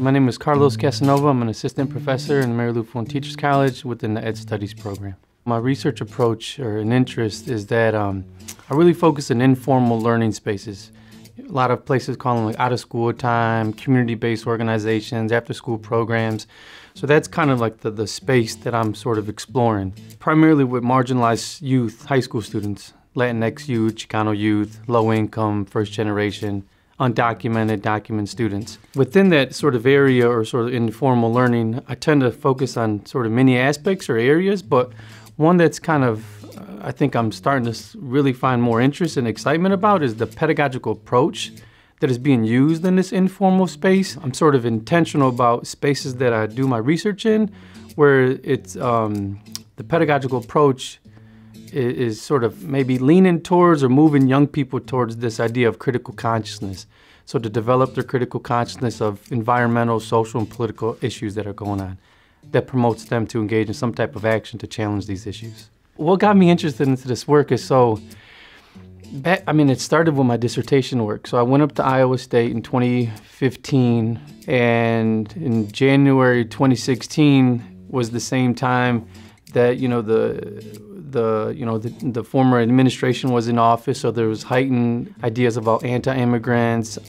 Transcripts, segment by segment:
My name is Carlos Casanova. I'm an assistant professor in the Mary Lou Fulton Teachers College within the Ed Studies program. My research approach or an interest is that I really focus on informal learning spaces. A lot of places call them like out-of-school time, community-based organizations, after-school programs. So that's kind of like the space that I'm sort of exploring, primarily with marginalized youth, high school students, Latinx youth, Chicano youth, low income, first generation, undocumented, documented students. Within that sort of area or sort of informal learning, I tend to focus on sort of many aspects or areas, but one that's kind of, I think I'm starting to really find more interest and excitement about is the pedagogical approach that is being used in this informal space. I'm sort of intentional about spaces that I do my research in, where it's the pedagogical approach is sort of maybe leaning towards or moving young people towards this idea of critical consciousness. So to develop their critical consciousness of environmental, social, and political issues that are going on, that promotes them to engage in some type of action to challenge these issues. What got me interested into this work is it started with my dissertation work. So I went up to Iowa State in 2015, and in January 2016 was the same time that, the former administration was in office, so there was heightened ideas about anti-immigrants,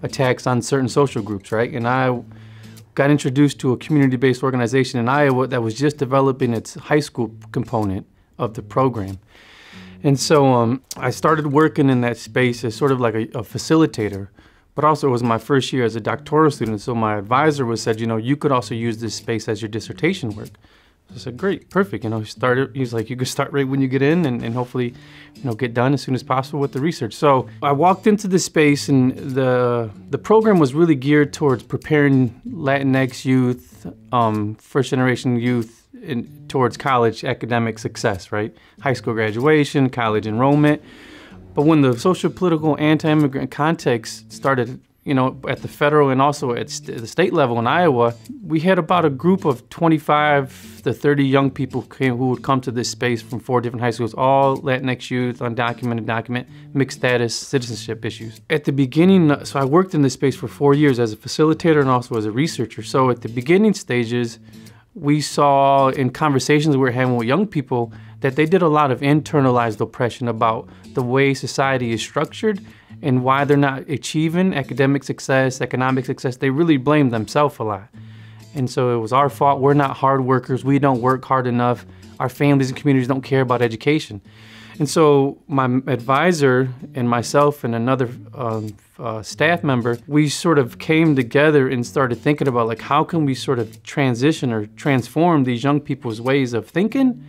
attacks on certain social groups, right? And I got introduced to a community-based organization in Iowa that was just developing its high school component of the program. And so I started working in that space as sort of like a facilitator, but also it was my first year as a doctoral student, so my advisor said, you could also use this space as your dissertation work. I said, great, perfect. He's like, you could start right when you get in and hopefully, get done as soon as possible with the research. So I walked into this space, and the program was really geared towards preparing Latinx youth, first generation youth towards college academic success, right? High school graduation, college enrollment. But when the social, political, anti-immigrant context started, at the federal and also at the state level in Iowa, we had about a group of 25 to 30 young people who would come to this space from 4 different high schools, all Latinx youth, undocumented, documented, mixed status, citizenship issues. At the beginning, so I worked in this space for 4 years as a facilitator and also as a researcher. So at the beginning stages, we saw in conversations we were having with young people that they did a lot of internalized oppression about the way society is structured and why they're not achieving academic success, economic success. They really blame themselves a lot. And so it was our fault. We're not hard workers. We don't work hard enough. Our families and communities don't care about education. And so my advisor and myself and another staff member, we sort of came together and started thinking about how can we sort of transition or transform these young people's ways of thinking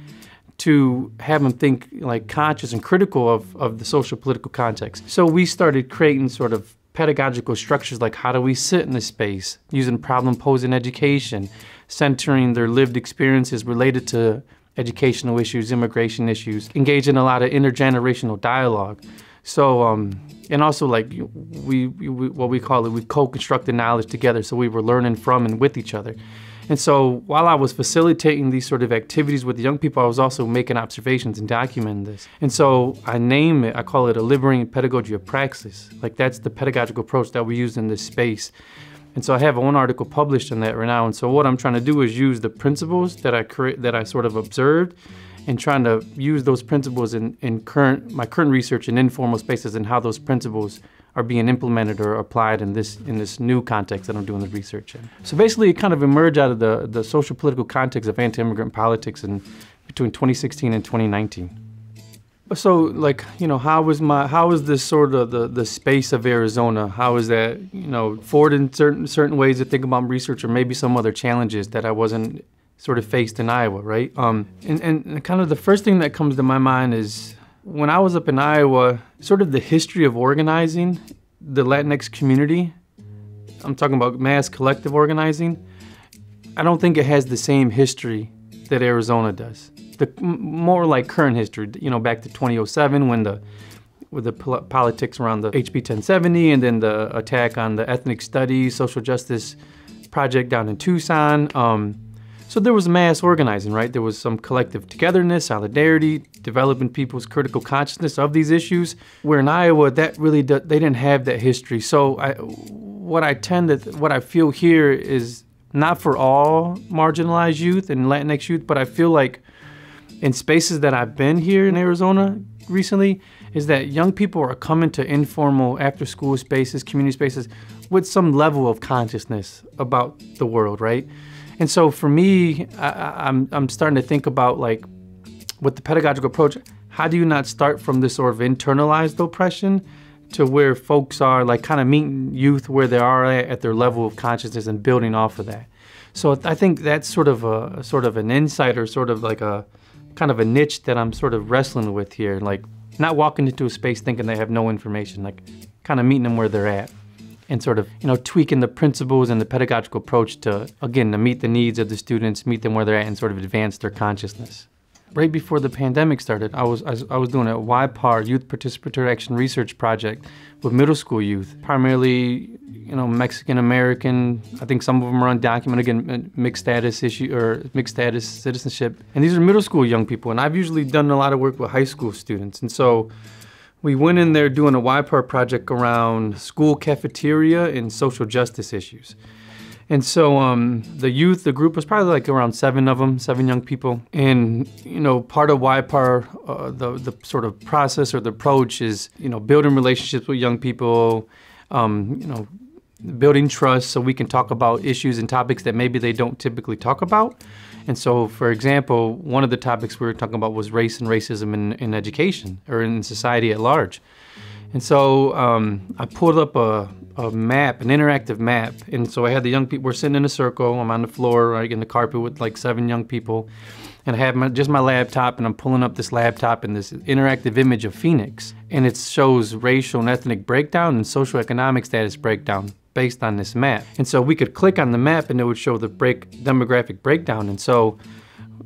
to have them think conscious and critical of the social political context. So we started creating sort of pedagogical structures, like how do we sit in this space, using problem-posing education, centering their lived experiences related to educational issues, immigration issues, engage in a lot of intergenerational dialogue. So, and also we co-constructed knowledge together, so we were learning from and with each other. And so while I was facilitating these sort of activities with the young people, I was also making observations and documenting this. And so I call it a liberating pedagogy of praxis. That's the pedagogical approach that we use in this space. And so I have one article published on that right now. And so what I'm trying to do is use the principles that I sort of observed and trying to use those principles in my current research in informal spaces and how those principles are being implemented or applied in this new context that I'm doing the research in. So basically it kind of emerged out of the social political context of anti-immigrant politics between 2016 and 2019. So how is this sort of the space of Arizona? How is that, forward in certain ways to think about research, or maybe some other challenges that I wasn't sort of faced in Iowa, right? And kind of the first thing that comes to my mind is when I was up in Iowa, sort of the history of organizing the Latinx community, I'm talking about mass collective organizing, I don't think it has the same history that Arizona does. More like current history, back to 2007 with the politics around the HB 1070 and then the attack on the ethnic studies, social justice project down in Tucson. So there was mass organizing, right? There was some collective togetherness, solidarity, developing people's critical consciousness of these issues. Where in Iowa, that really they didn't have that history. So what I feel here is not for all marginalized youth and Latinx youth, but I feel like in spaces that I've been here in Arizona recently, is that young people are coming to informal after-school spaces, community spaces, with some level of consciousness about the world, right? And so for me, I'm starting to think about, like, with the pedagogical approach, how do you not start from this sort of internalized oppression to where folks are, like, kind of meeting youth where they are at their level of consciousness and building off of that. So I think that's sort of an insight, or sort of like a kind of a niche that I'm sort of wrestling with here, like not walking into a space thinking they have no information, like kind of meeting them where they're at and sort of, tweaking the principles and the pedagogical approach to, again, to meet the needs of the students, meet them where they're at, and sort of advance their consciousness. Right before the pandemic started, I was doing a YPAR, Youth Participatory Action Research project with middle school youth, primarily, Mexican American. I think some of them are undocumented, again, mixed status citizenship. And these are middle school young people, and I've usually done a lot of work with high school students. And so we went in there doing a YPAR project around school cafeteria and social justice issues. And so the group was probably like around 7 young people. And, part of YPAR, the sort of process or the approach is, building relationships with young people, building trust so we can talk about issues and topics that maybe they don't typically talk about. And so, for example, one of the topics we were talking about was race and racism in education or in society at large. And so I pulled up a map, an interactive map. And so I had the young people, we're sitting in a circle, I'm on the floor, right, in the carpet with like 7 young people. And I have just my laptop, and I'm pulling up this laptop and this interactive image of Phoenix. And it shows racial and ethnic breakdown and socioeconomic status breakdown based on this map. And so we could click on the map and it would show the demographic breakdown. And so,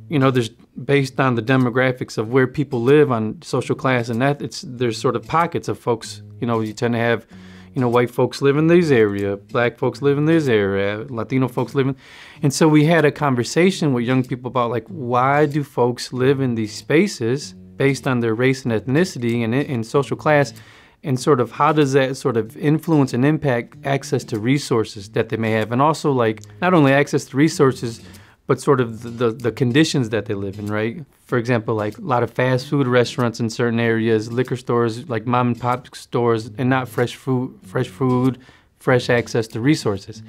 there's based on the demographics of where people live on social class and that, there's sort of pockets of folks, you tend to have, white folks live in this area, black folks live in this area, Latino folks live in, and so we had a conversation with young people about, like, why do folks live in these spaces based on their race and ethnicity and social class, and sort of how does that sort of influence and impact access to resources that they may have, and also, like, not only access to resources, but sort of the conditions that they live in, right? For example, like a lot of fast food restaurants in certain areas, liquor stores, like mom and pop stores, and not fresh access to resources.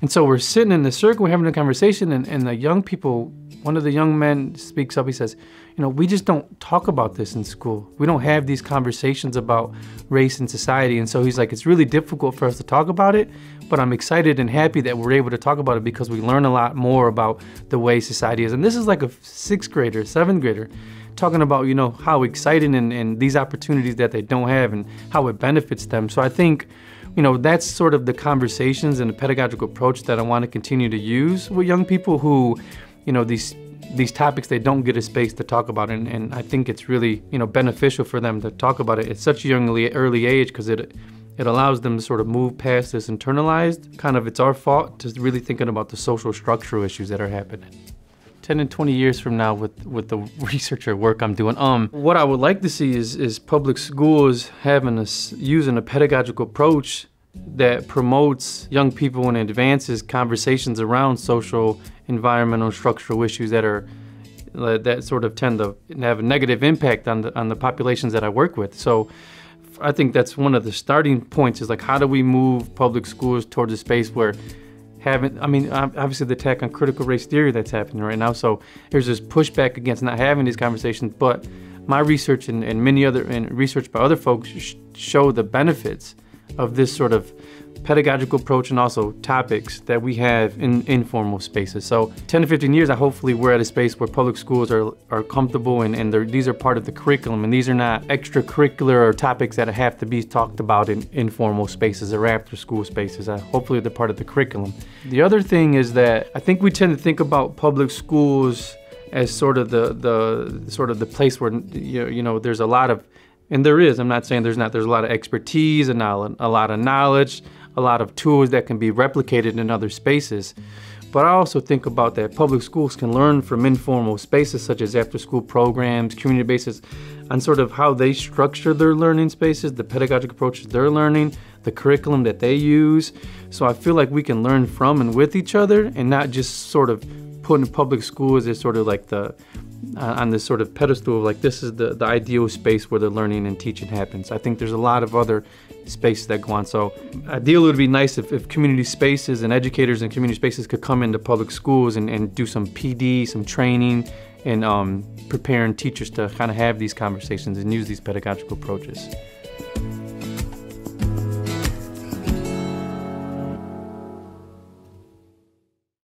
And so we're sitting in the circle, we're having a conversation, and the young people, one of the young men speaks up, he says, we just don't talk about this in school. We don't have these conversations about race and society. And so he's like, it's really difficult for us to talk about it, but I'm excited and happy that we're able to talk about it because we learn a lot more about the way society is. And this is like a 6th grader, 7th grader, talking about, how exciting and these opportunities that they don't have and how it benefits them. So I think, that's sort of the conversations and the pedagogical approach that I want to continue to use with young people who, these topics they don't get a space to talk about, and I think it's really beneficial for them to talk about it at such a early age, because it allows them to sort of move past this internalized kind of it's our fault to really thinking about the social structural issues that are happening. 10 and 20 years from now with the research or work I'm doing, what I would like to see is public schools using a pedagogical approach that promotes young people and advances conversations around social, environmental, structural issues that sort of tend to have a negative impact on the populations that I work with. So I think that's one of the starting points, is like, how do we move public schools towards a space where obviously the attack on critical race theory that's happening right now, so there's this pushback against not having these conversations, but my research and research by other folks show the benefits of this sort of pedagogical approach and also topics that we have in informal spaces. So 10 to 15 years, hopefully we're at a space where public schools are comfortable and these are part of the curriculum, and these are not extracurricular or topics that have to be talked about in informal spaces or after school spaces. Hopefully they're part of the curriculum. The other thing is that I think we tend to think about public schools as sort of the place where there's a lot of, and there is, I'm not saying there's not, there's a lot of expertise and a lot of knowledge, a lot of tools that can be replicated in other spaces. But I also think about that public schools can learn from informal spaces such as after-school programs, community bases, on sort of how they structure their learning spaces, the pedagogic approaches they're learning, the curriculum that they use. So I feel like we can learn from and with each other, and not just sort of putting public schools as sort of like on this sort of pedestal of like, this is the ideal space where the learning and teaching happens. I think there's a lot of other spaces that go on. So ideally, it would be nice if community spaces and educators in community spaces could come into public schools and do some PD, some training, and preparing teachers to kind of have these conversations and use these pedagogical approaches.